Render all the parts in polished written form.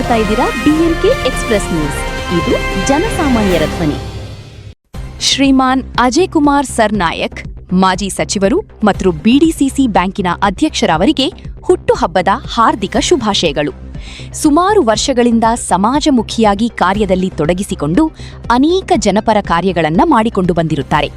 ನೋಡ್ತಾ ಇದ್ದೀರಾ DNK express news. ಇದು ಜನಸಾಮಾನ್ಯರ ಧ್ವನಿ. ಶ್ರೀಮಾನ್ ಅಜಯ್ ಕುಮಾರ್ ಸರ್ನಾಯಕ್, ಮಾಜಿ ಸಚಿವರು ಮತ್ತು BDCC ಬ್ಯಾಂಕಿನ ಅಧ್ಯಕ್ಷರವರಿಗೆ ಹುಟ್ಟುಹಬ್ಬದ ಹಾರ್ದಿಕ ಶುಭಾಶಯಗಳು. ಸುಮಾರು ವರ್ಷಗಳಿಂದ ಸಮಾಜಮುಖಿಯಾಗಿ ಕಾರ್ಯದಲ್ಲಿ ತೊಡಗಿಸಿಕೊಂಡು ಅನೇಕ ಜನಪರ ಕಾರ್ಯಗಳನ್ನು ಮಾಡಿಕೊಂಡು ಬಂದಿರುತ್ತಾರೆ.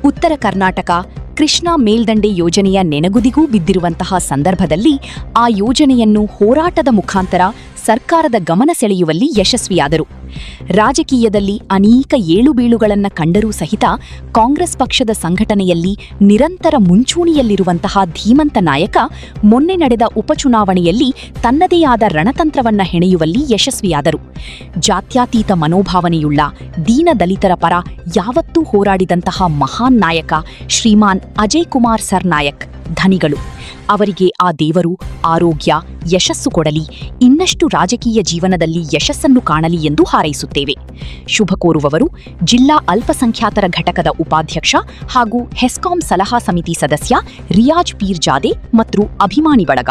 ಉತ್ತರ ಕರ್ನಾಟಕ ಕೃಷ್ಣಾ ಮೇಲ್ದಂಡೆ ಯೋಜನೆಯ ನೆನಗುದಿಗೂ ಬಿದ್ದಿರುವಂತಹ ಸಂದರ್ಭದಲ್ಲಿ ಆ ಯೋಜನೆಯನ್ನು ಹೋರಾಟದ ಮುಖಾಂತರ ಸರ್ಕಾರದ ಗಮನ ಸೆಳೆಯುವಲ್ಲಿ ಯಶಸ್ವಿಯಾದರು. ರಾಜಕೀಯದಲ್ಲಿ ಅನೇಕ ಏಳುಬೀಳುಗಳನ್ನು ಕಂಡರೂ ಸಹಿತ ಕಾಂಗ್ರೆಸ್ ಪಕ್ಷದ ಸಂಘಟನೆಯಲ್ಲಿ ನಿರಂತರ ಮುಂಚೂಣಿಯಲ್ಲಿರುವಂತಹ ಧೀಮಂತ ನಾಯಕ ಮೊನ್ನೆ ನಡೆದ ಉಪಚುನಾವಣೆಯಲ್ಲಿ ತನ್ನದೇ ಆದ ರಣತಂತ್ರವನ್ನ ಹೆಣೆಯುವಲ್ಲಿ ಯಶಸ್ವಿಯಾದರು. ಜಾತ್ಯತೀತ ಮನೋಭಾವನೆಯುಳ್ಳ ದೀನದಲಿತರ ಪರ ಯಾವತ್ತೂ ಹೋರಾಡಿದಂತಹ ಮಹಾನ್ ನಾಯಕ ಶ್ರೀಮಾನ್ ಅಜಯ್ ಕುಮಾರ್ ಸರ್ನಾಯಕ್ ಧನಿಗಳು. ಅವರಿಗೆ ಆ ದೇವರು ಆರೋಗ್ಯ, ಯಶಸ್ಸು ಕೊಡಲಿ, ಇನ್ನಷ್ಟು ರಾಜಕೀಯ ಜೀವನದಲ್ಲಿ ಯಶಸ್ಸನ್ನು ಕಾಣಲಿ ಎಂದು ಹಾರೈಸುತ್ತೇವೆ. ಶುಭ ಕೋರುವವರು ಜಿಲ್ಲಾ ಅಲ್ಪಸಂಖ್ಯಾತರ ಘಟಕದ ಉಪಾಧ್ಯಕ್ಷ ಹಾಗೂ ಹೆಸ್ಕಾಂ ಸಲಹಾ ಸಮಿತಿ ಸದಸ್ಯ ರಿಯಾಜ್ ಪೀರ್ಜಾದೆ ಮತ್ತು ಅಭಿಮಾನಿ ಬಳಗ.